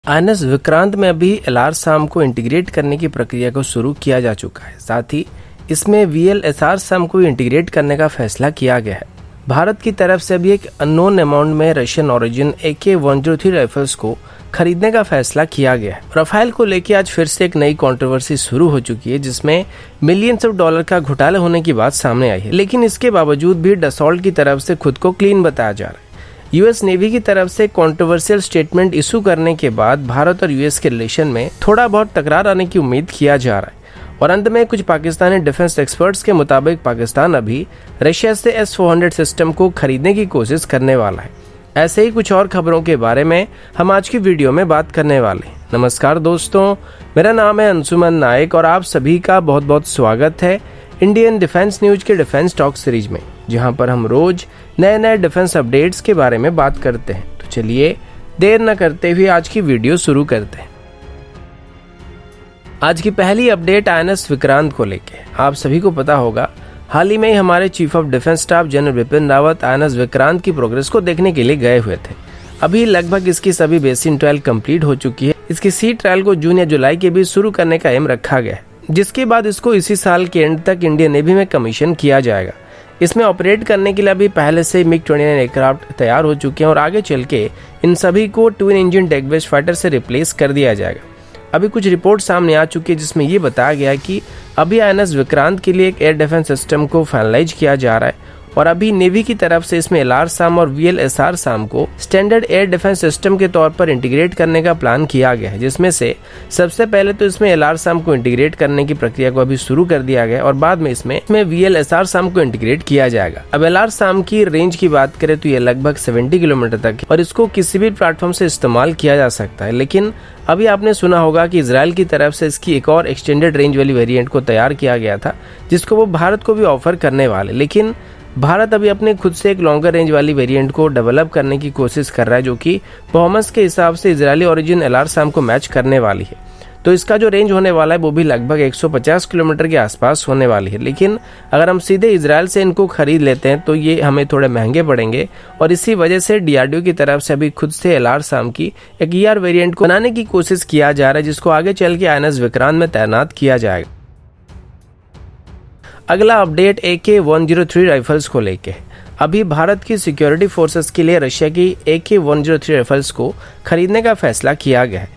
INS Vikrant में अभी LRSAM को इंटीग्रेट करने की प्रक्रिया को शुरू किया जा चुका है। साथ ही इसमें VLSRSAM को इंटीग्रेट करने का फैसला किया गया है। भारत की तरफ से अभी एक अननोन अमाउंट में रशियन ओरिजिन AK-103 राइफल्स को खरीदने का फैसला किया गया है। राफेल को लेकर आज फिर से एक नई कंट्रोवर्सी शुरू हो चुकी है, जिसमें मिलियंस ऑफ डॉलर का घोटाला होने की बात सामने आई है। लेकिन इसके बावजूद भी डसॉल्ट की तरफ से खुद को क्लीन बताया जा रहा है। यूएस नेवी की तरफ से कंट्रोवर्शियल स्टेटमेंट इशू करने के बाद भारत और यूएस के रिलेशन में थोड़ा बहुत तकरार आने की उम्मीद किया जा रहा है। और अंत में कुछ पाकिस्तानी डिफेंस एक्सपर्ट्स के मुताबिक पाकिस्तान अभी रशिया से S-400 सिस्टम को खरीदने की कोशिश करने वाला है। ऐसे ही कुछ और खबरों के बारे में हम आज की वीडियो में बात करने वाले हैं। नमस्कार दोस्तों, मेरा नाम है अंशुमन नायक और आप सभी का बहुत बहुत स्वागत है इंडियन डिफेंस न्यूज के डिफेंस टॉक सीरीज में, जहां पर हम रोज नए नए डिफेंस अपडेट्स के बारे में बात करते हैं। तो चलिए देर न करते हुए आज की वीडियो शुरू करते हैं। आज की पहली अपडेट आईएनएस विक्रांत को लेके। आप सभी को पता होगा, हाल ही में हमारे chief of defence staff general Bipin Rawat INS Vikrant की प्रोग्रेस को देखने के लिए गए हुए थे। अभी लगभग इसकी सभी बेसिन ट्रायल कंप्लीट हो चुकी है। इसकी सी ट्रायल को जून या जुलाई के बीच शुरू करने का एम रखा गया है, जिसके बाद इसको इसी साल के एंड तक इंडियन नेवी में कमीशन किया जाएगा। इसमें ऑपरेट करने के लिए अभी पहले से MiG-29 एयरक्राफ्ट तैयार हो चुके हैं और आगे चल के इन सभी को twin engine deck based fighter से रिप्लेस कर दिया जाएगा। अभी कुछ रिपोर्ट सामने आ चुकी है, जिसमें ये बताया गया है कि अभी आईएनएस विक्रांत के लिए एक एयर डिफेंस सिस्टम को फाइनलाइज किया जा रहा है और अभी नेवी की तरफ से इसमें LRSAM और VLSRSAM को स्टैंडर्ड एयर डिफेंस सिस्टम के तौर पर इंटीग्रेट करने का प्लान किया गया है, जिसमें से सबसे पहले तो इसमें LRSAM को इंटीग्रेट करने की प्रक्रिया को अभी शुरू कर दिया गया और बाद में इसमें VLSRSAM को इंटीग्रेट किया जाएगा। अब LRSAM की रेंज की बात करें तो ये लगभग 70 किलोमीटर तक है और इसको किसी भी प्लेटफॉर्म से इस्तेमाल किया जा सकता है। लेकिन अभी आपने सुना होगा कि इजराइल की तरफ से इसकी एक और एक्सटेंडेड रेंज वाली वेरिएंट को तैयार किया गया था, जिसको वो भारत को भी ऑफर करने वाले। लेकिन भारत अभी अपने खुद से एक लॉन्गर रेंज वाली वेरिएंट को डेवलप करने की कोशिश कर रहा है, जो कि परफॉर्मेंस के हिसाब से इजरायली ओरिजिन LRSAM को मैच करने वाली है। तो इसका जो रेंज होने वाला है वो भी लगभग 150 किलोमीटर के आसपास होने वाली है। लेकिन अगर हम सीधे इजराइल से इनको खरीद लेते हैं तो ये हमें थोड़े महंगे पड़ेंगे और इसी वजह से DRDO की तरफ से अभी खुद से LRSAM की एक ER वेरिएंट को बनाने की कोशिश किया जा रहा है, जिसको आगे चल के आईएनएस विक्रांत में तैनात किया जाएगा। अगला अपडेट AK-103 राइफल्स को लेके। अभी भारत की सिक्योरिटी फोर्सेस के लिए रशिया की AK-103 राइफल्स को खरीदने का फैसला किया गया है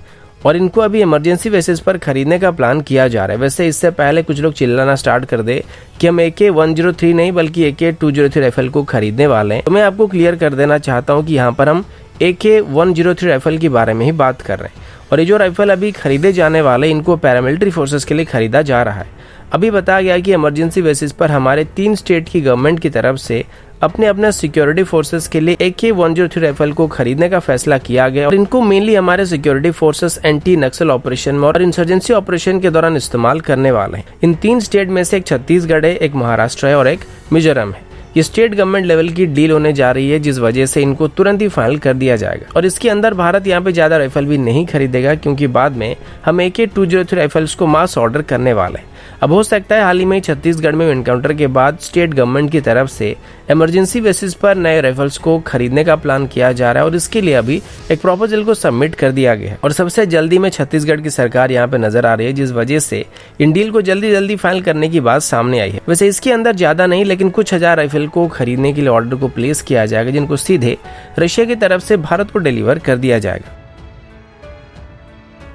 और इनको अभी इमरजेंसी बेसिस पर खरीदने का प्लान किया जा रहा है। वैसे इससे पहले कुछ लोग चिल्लाना स्टार्ट कर दे कि हम AK-103 नहीं बल्कि AK-203 राइफल को खरीदने वाले हैं। तो मैं आपको क्लियर कर देना चाहता हूं कि यहाँ पर हम AK-103 राइफल के बारे में ही बात कर रहे हैं और ये जो राइफल अभी खरीदे जाने वाले इनको पैरामिलिट्री फोर्सेस के लिए खरीदा जा रहा है। अभी बताया गया कि इमरजेंसी बेसिस पर हमारे 3 स्टेट की गवर्नमेंट की तरफ से अपने सिक्योरिटी फोर्सेस के लिए AK-103 राइफल को खरीदने का फैसला किया गया और इनको मेनली हमारे सिक्योरिटी फोर्सेस एंटी नक्सल ऑपरेशन में और इंसर्जेंसी ऑपरेशन के दौरान इस्तेमाल करने वाले हैं। इन 3 स्टेट में से एक छत्तीसगढ़ है, एक महाराष्ट्र है और एक मिजोरम है। ये स्टेट गवर्नमेंट लेवल की डील होने जा रही है, जिस वजह से इनको तुरंत ही फाइनल कर दिया जाएगा और इसके अंदर भारत यहाँ पे ज्यादा राइफल भी नहीं खरीदेगा, क्योंकि बाद में हम AK-203 राइफल्स को मास ऑर्डर करने वाले हैं। अब हो सकता है हाल ही में छत्तीसगढ़ में एनकाउंटर के बाद स्टेट गवर्नमेंट की तरफ से इमरजेंसी बेसिस पर नए राइफल्स को खरीदने का प्लान किया जा रहा है और इसके लिए अभी एक प्रपोजल को सबमिट कर दिया गया है और सबसे जल्दी में छत्तीसगढ़ की सरकार यहाँ पे नजर आ रही है, जिस वजह से इन डील को जल्दी जल्दी फाइनल करने की बात सामने आई है। वैसे इसके अंदर ज्यादा नहीं, लेकिन कुछ हजार राइफल को खरीदने के लिए ऑर्डर को प्लेस किया जाएगा, जिनको सीधे रशिया की तरफ से भारत को डिलीवर कर दिया जाएगा।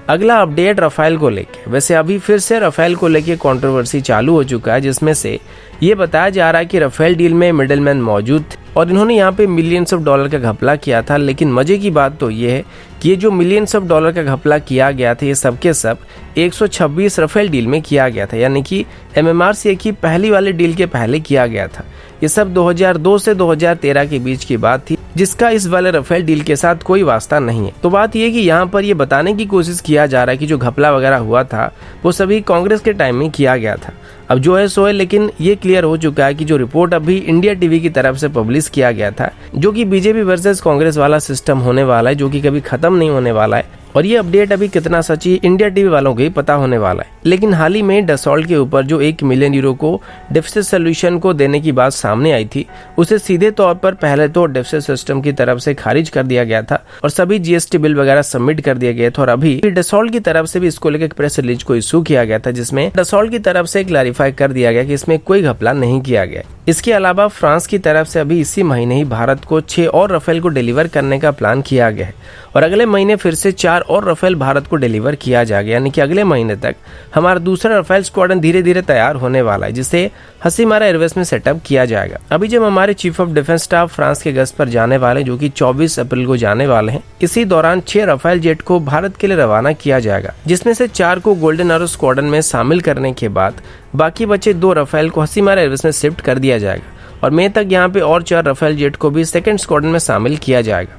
अगला अपडेट राफेल को लेके। वैसे अभी फिर से राफेल को लेके कंट्रोवर्सी चालू हो चुका है, जिसमें से ये बताया जा रहा है कि राफेल डील में मिडलमैन मौजूद थे और इन्होंने यहाँ पे मिलियंस ऑफ डॉलर का घपला किया था। लेकिन मजे की बात तो ये है कि ये जो मिलियंस ऑफ डॉलर का घपला किया गया था, ये सब के सब 126 राफेल डील में किया गया था, यानी कि MMRCA की पहली वाली डील के पहले किया गया था। ये सब 2002 से 2013 के बीच की बात थी, जिसका इस वाले राफेल डील के साथ कोई वास्ता नहीं है। तो बात ये कि यहाँ पर ये बताने की कोशिश किया जा रहा है कि जो घपला वगैरह हुआ था वो सभी कांग्रेस के टाइम में किया गया था। अब जो है सो है, लेकिन ये क्लियर हो चुका है कि जो रिपोर्ट अभी इंडिया टीवी की तरफ से पब्लिश किया गया था, जो कि बीजेपी वर्सेस कांग्रेस वाला सिस्टम होने वाला है, जो कि कभी खत्म नहीं होने वाला है, और ये अपडेट अभी कितना सच्ची इंडिया टीवी वालों को ही पता होने वाला है। लेकिन हाल ही में डसॉल्ट के ऊपर जो 1 मिलियन यूरो को डिफेंस सोल्यूशन को देने की बात सामने आई थी, उसे सीधे तौर पर पहले तो डिफेंस सिस्टम की तरफ से खारिज कर दिया गया था और सभी जीएसटी बिल वगैरह सबमिट कर दिए गए थे। और अभी डसॉल्ट की तरफ से भी इसको लेकर प्रेस रिलीज को इशू किया गया था, जिसमें डसॉल्ट की तरफ से क्लैरिफाई कर दिया गया कि इसमें कोई घपला नहीं किया गया। इसके अलावा फ्रांस की तरफ से अभी इसी महीने ही भारत को 6 और राफेल को डिलीवर करने का प्लान किया गया है और अगले महीने फिर से 4 और राफेल भारत को डिलीवर किया जाएगा। यानी कि अगले महीने तक हमारा दूसरा राफेल स्क्वाड्रन धीरे धीरे तैयार होने वाला है, जिसे हसीमारा एयरवेज में सेटअप किया जाएगा। अभी जब हमारे chief of defence staff France के गश्त पर जाने वाले, जो कि 24 अप्रैल को जाने वाले हैं, इसी दौरान 6 राफेल जेट को भारत के लिए रवाना किया जाएगा, जिसमें से 4 को गोल्डन एरो स्क्वाड्रन में शामिल करने के बाद बाकी बचे 2 राफेल को हसीमारा एयरवेज में शिफ्ट कर दिया जाएगा और मई तक यहाँ पे और 4 राफेल जेट को भी सेकंड स्क्वाड्रन में शामिल किया जाएगा।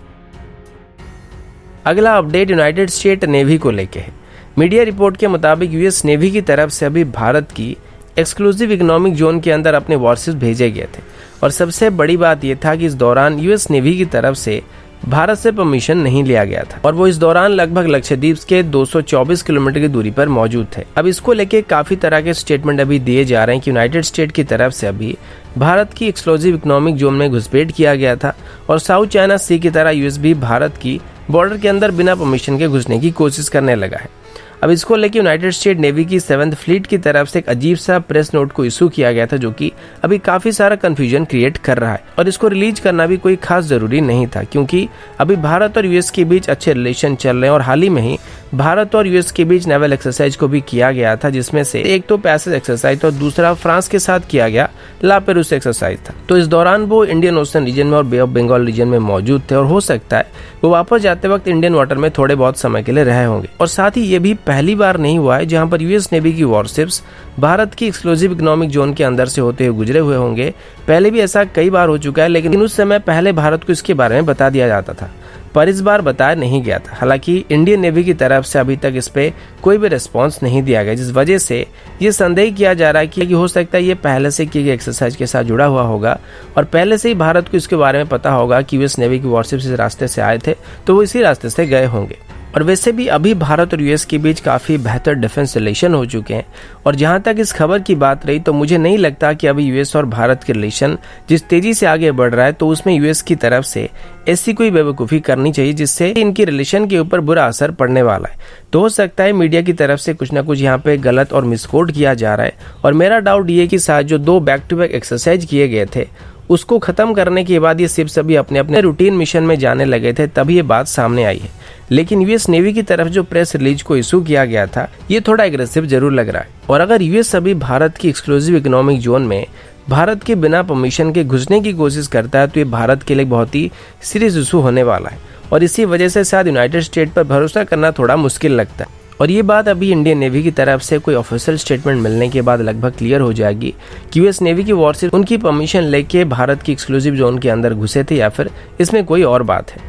अगला अपडेट यूनाइटेड स्टेट नेवी को लेके है। मीडिया रिपोर्ट के मुताबिक यूएस नेवी की तरफ से अभी भारत की एक्सक्लूसिव इकोनॉमिक जोन के अंदर अपने वॉरशिप्स भेजे गए थे और सबसे बड़ी बात यह था कि इस दौरान यूएस नेवी की तरफ से भारत से परमिशन नहीं लिया गया था और वो इस दौरान लगभग लक्षद्वीप के 224 किलोमीटर की दूरी पर मौजूद थे। अब इसको लेके काफी तरह के स्टेटमेंट अभी दिए जा रहे हैं कि यूनाइटेड स्टेट की तरफ से अभी भारत की एक्सक्लूसिव इकोनॉमिक जोन में घुसपैठ किया गया था और साउथ चाइना सी की तरह यूएस भी भारत की बॉर्डर के अंदर बिना परमिशन के घुसने की कोशिश करने लगा है। अब इसको लेकर यूनाइटेड स्टेट नेवी की 7th फ्लीट की तरफ से एक अजीब सा प्रेस नोट को इशू किया गया था, जो कि अभी काफी सारा कंफ्यूजन क्रिएट कर रहा है और इसको रिलीज करना भी कोई खास जरूरी नहीं था, क्योंकि अभी भारत और यूएस के बीच अच्छे रिलेशन चल रहे हैं और हाल ही में ही भारत और यूएस के बीच नेवल एक्सरसाइज को भी किया गया था, जिसमें से एक तो पैसेज एक्सरसाइज और दूसरा फ्रांस के साथ किया गया लापेरूस एक्सरसाइज था। तो इस दौरान वो इंडियन ओशन रीजन में और बे ऑफ बंगाल रीजन में मौजूद थे और हो सकता है वो वापस जाते वक्त इंडियन वाटर में थोड़े बहुत समय के लिए रहे होंगे। और साथ ही ये भी पहली बार नहीं हुआ है जहां पर यूएस नेवी की वॉरशिप्स भारत की एक्सक्लूसिव इकोनॉमिक जोन के अंदर से होते हुए गुजरे हुए होंगे। पहले भी ऐसा कई बार हो चुका है, लेकिन उस समय पहले भारत को इसके बारे में बता दिया जाता था, पर इस बार बताया नहीं गया था। हालांकि इंडियन नेवी की तरफ से अभी तक इस पे कोई भी रिस्पांस नहीं दिया गया, जिस वजह से ये संदेह किया जा रहा है कि हो सकता है ये पहले से की गई एक्सरसाइज के साथ जुड़ा हुआ होगा और पहले से ही भारत को इसके बारे में पता होगा कि यूएस नेवी की वॉरशिप्स इस रास्ते से आए थे, तो वो इसी रास्ते से गए होंगे। और वैसे भी अभी भारत और यूएस के बीच काफी बेहतर डिफेंस रिलेशन हो चुके हैं और जहां तक इस खबर की बात रही, तो मुझे नहीं लगता कि अभी यूएस और भारत के रिलेशन जिस तेजी से आगे बढ़ रहा है, तो उसमें यूएस की तरफ से ऐसी कोई बेवकूफ़ी करनी चाहिए जिससे इनकी रिलेशन के ऊपर बुरा असर पड़ने वाला है। तो हो सकता है मीडिया की तरफ से कुछ ना कुछ यहाँ पे गलत और मिसकोट किया जा रहा है और मेरा डाउट ये कि साथ जो 2 बैक टू बैक एक्सरसाइज किए गए थे उसको खत्म करने के बाद ये शिप्स सभी अपने अपने रूटीन मिशन में जाने लगे थे, तभी ये बात सामने आई है। लेकिन यूएस नेवी की तरफ जो प्रेस रिलीज को इशू किया गया था, ये थोड़ा एग्रेसिव जरूर लग रहा है। और अगर यूएस अभी भारत की एक्सक्लूसिव इकोनॉमिक जोन में भारत के बिना परमिशन के घुसने की कोशिश करता है, तो ये भारत के लिए बहुत ही सीरियस इशू होने वाला है और इसी वजह से शायद यूनाइटेड स्टेट पर भरोसा करना थोड़ा मुश्किल लगता है। और ये बात अभी इंडियन नेवी की तरफ से कोई ऑफिशियल स्टेटमेंट मिलने के बाद लगभग क्लियर हो जाएगी कि यूएस नेवी की वॉरशिप उनकी परमिशन लेके भारत की एक्सक्लूसिव जोन के अंदर घुसे थे या फिर इसमें कोई और बात है।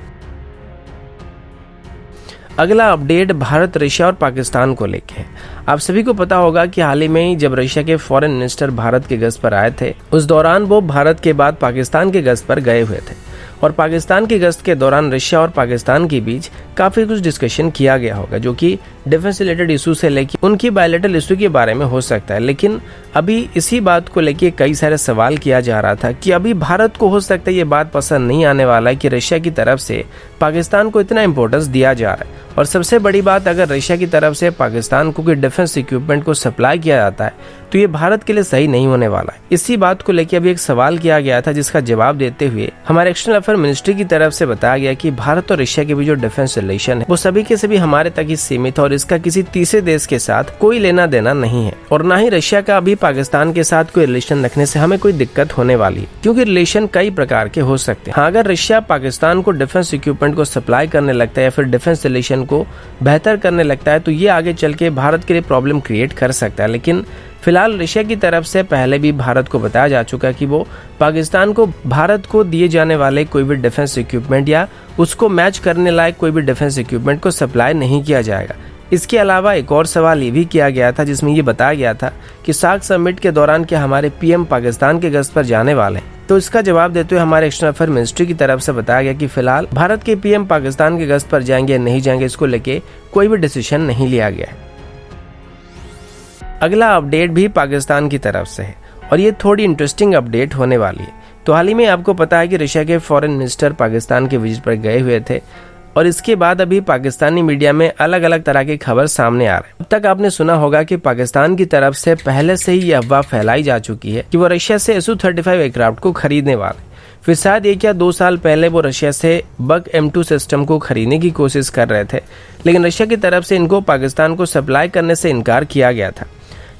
अगला अपडेट भारत, रशिया और पाकिस्तान को लेके है। आप सभी को पता होगा कि हाल ही में जब रशिया के फॉरेन मिनिस्टर भारत के गश्त पर आए थे, उस दौरान वो भारत के बाद पाकिस्तान के गश्त पर गए हुए थे और पाकिस्तान की गश्त के दौरान रशिया और पाकिस्तान के बीच काफी कुछ डिस्कशन किया गया होगा, जो कि डिफेंस रिलेटेड इशू से लेकर उनकी बायलैटरल इशू के बारे में हो सकता है। लेकिन अभी इसी बात को लेके कई सारे सवाल किया जा रहा था कि अभी भारत को हो सकता है ये बात पसंद नहीं आने वाला है कि रशिया की तरफ से पाकिस्तान को इतना इंपॉर्टेंस दिया जा रहा है। और सबसे बड़ी बात, अगर रशिया की तरफ से पाकिस्तान को कोई डिफेंस इक्विपमेंट को सप्लाई किया जाता है तो ये भारत के लिए सही नहीं होने वाला है। इसी बात को लेकर अभी एक सवाल किया गया था, जिसका जवाब देते हुए हमारे एक्सटर्नल अफेयर मिनिस्ट्री की तरफ से बताया गया कि भारत और रशिया के बीच जो डिफेंस रिलेशन है वो सभी के सभी हमारे तक ही सीमित है और इसका किसी तीसरे देश के साथ कोई लेना देना नहीं है और ना ही रशिया का अभी पाकिस्तान के साथ कोई रिलेशन रखने से हमें कोई दिक्कत होने वाली है, क्योंकि रिलेशन कई प्रकार के हो सकते हैं। हाँ, अगर रशिया पाकिस्तान को डिफेंस इक्विपमेंट को सप्लाई करने लगता है या फिर डिफेंस रिलेशन को बेहतर करने लगता है, तो ये आगे चल के भारत के लिए प्रॉब्लम क्रिएट कर सकता है। लेकिन फिलहाल रशिया की तरफ से पहले भी भारत को बताया जा चुका है कि वो पाकिस्तान को भारत को दिए जाने वाले कोई भी डिफेंस इक्विपमेंट या उसको मैच करने लायक कोई भी डिफेंस इक्विपमेंट को सप्लाई नहीं किया जाएगा। इसके अलावा एक और सवाल ये भी किया गया था, जिसमें ये बताया गया था कि सार्क समिट के दौरान क्या हमारे पीएम पाकिस्तान के गश्त पर जाने वाले हैं। तो इसका जवाब देते हुए हमारे एक्सटर्नल अफेयर मिनिस्ट्री की तरफ से बताया गया कि फिलहाल भारत के पीएम पाकिस्तान की गश्त पर जाएंगे या नहीं जाएंगे, इसको लेके कोई भी डिसीजन नहीं लिया गया है। अगला अपडेट भी पाकिस्तान की तरफ से है और ये थोड़ी इंटरेस्टिंग अपडेट होने वाली है। तो हाल ही में आपको पता है कि रशिया के फॉरेन मिनिस्टर पाकिस्तान के विजिट पर गए हुए थे और इसके बाद अभी पाकिस्तानी मीडिया में अलग अलग तरह की खबर सामने आ रही है। अब तक आपने सुना होगा कि पाकिस्तान की तरफ से पहले से ही यह अफवाह फैलाई जा चुकी है कि वो रशिया से Su-35 एयरक्राफ्ट को खरीदने वाले। फिर शायद 1 या 2 साल पहले वो रशिया से बक M2 सिस्टम को खरीदने की कोशिश कर रहे थे, लेकिन रशिया की तरफ से इनको पाकिस्तान को सप्लाई करने से इनकार किया गया था,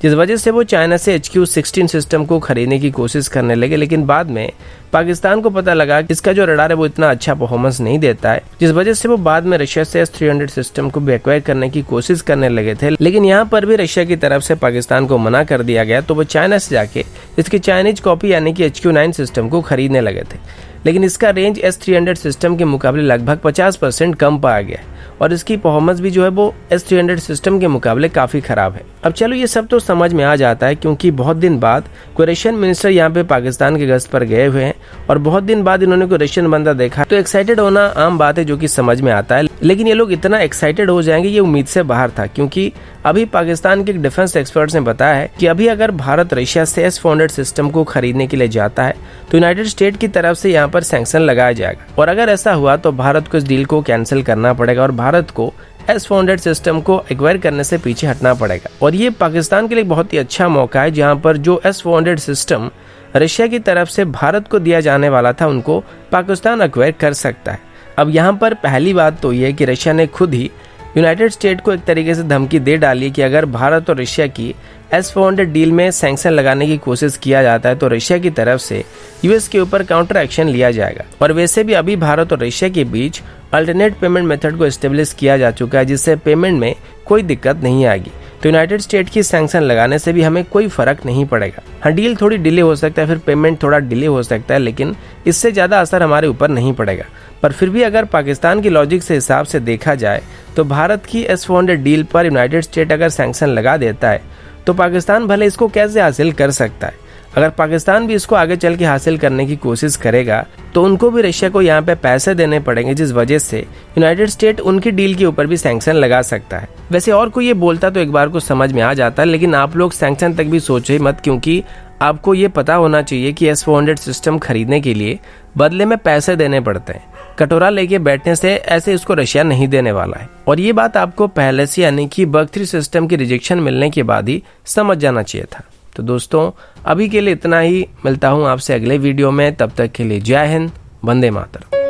जिस वजह से वो चाइना से HQ-16 सिस्टम को खरीदने की कोशिश करने लगे। लेकिन बाद में पाकिस्तान को पता लगा कि इसका जो रडार है वो इतना अच्छा परफॉर्मेंस नहीं देता है, जिस वजह से वो बाद में रशिया से S-300 सिस्टम को भी एक्वायर करने की कोशिश करने लगे थे। लेकिन यहाँ पर भी रशिया की तरफ से पाकिस्तान को मना कर दिया गया, तो वो चाइना से जाके इसकी चाइनीज कॉपी यानी कि HQ-9 सिस्टम को खरीदने लगे थे। लेकिन इसका रेंज S-300 सिस्टम के मुकाबले लगभग 50% कम पाया गया और इसकी परफॉर्मेंस भी जो है वो S-300 सिस्टम के मुकाबले काफी खराब है। अब चलो ये सब तो समझ में आ जाता है, क्योंकि बहुत दिन बाद कोई रशियन मिनिस्टर यहाँ पे पाकिस्तान की गश्त पर गए हुए हैं और बहुत दिन बाद इन्होंने कोई रशियन बंदा देखा, तो एक्साइटेड होना आम बात है, जो कि समझ में आता है। लेकिन ये लोग इतना एक्साइटेड हो जाएंगे ये उम्मीद से बाहर था, क्योंकि अभी पाकिस्तान के एक डिफेंस एक्सपर्ट्स ने बताया है कि अभी अगर भारत रशिया से S-400 सिस्टम को खरीदने के लिए जाता है तो यूनाइटेड स्टेट की तरफ से यहाँ पर सैंक्शन लगाया जाएगा, और अगर ऐसा हुआ तो भारत को इस डील को कैंसिल करना पड़ेगा और भारत को S-400 सिस्टम को एक्वायर करने से पीछे हटना पड़ेगा। और ये पाकिस्तान के लिए बहुत ही अच्छा मौका है, जहाँ पर जो S-400 सिस्टम रशिया की तरफ से भारत को दिया जाने वाला था उनको पाकिस्तान एक्वायर कर सकता है। अब यहाँ पर पहली बात तो ये है कि रशिया ने खुद ही यूनाइटेड स्टेट को एक तरीके से धमकी दे डाली है कि अगर भारत और रशिया की S-400 डील में सैंक्शन लगाने की कोशिश किया जाता है तो रशिया की तरफ से यूएस के ऊपर काउंटर एक्शन लिया जाएगा। और वैसे भी अभी भारत और रशिया के बीच अल्टरनेट पेमेंट मेथड को एस्टेब्लिश किया जा चुका है, जिससे पेमेंट में कोई दिक्कत नहीं आएगी। तो यूनाइटेड स्टेट की सैंक्शन लगाने से भी हमें कोई फर्क नहीं पड़ेगा। हाँ, डील थोड़ी डिले हो सकता है, फिर पेमेंट थोड़ा डिले हो सकता है, लेकिन इससे ज्यादा असर हमारे ऊपर नहीं पड़ेगा। पर फिर भी अगर पाकिस्तान की लॉजिक से हिसाब से देखा जाए तो भारत की S-400 डील पर यूनाइटेड स्टेट अगर सैंक्शन लगा देता है तो पाकिस्तान भले इसको कैसे हासिल कर सकता है। अगर पाकिस्तान भी इसको आगे चल के हासिल करने की कोशिश करेगा तो उनको भी रशिया को यहाँ पे पैसे देने पड़ेंगे, जिस वजह से यूनाइटेड स्टेट उनकी डील के ऊपर भी सैंक्शन लगा सकता है। वैसे और कोई ये बोलता तो एक बार को समझ में आ जाता है, लेकिन आप लोग सैंक्शन तक भी सोचे मत, क्योंकि आपको ये पता होना चाहिए कि S-400 सिस्टम खरीदने के लिए बदले में पैसे देने पड़ते हैं। कटोरा लेके बैठने से ऐसे इसको रशिया नहीं देने वाला है। और ये बात आपको पहले से यानी कि बक 3 सिस्टम की रिजेक्शन मिलने के बाद ही समझ जाना चाहिए था। तो दोस्तों अभी के लिए इतना ही, मिलता हूँ आपसे अगले वीडियो में, तब तक के लिए जय हिंद, वंदे मातरम।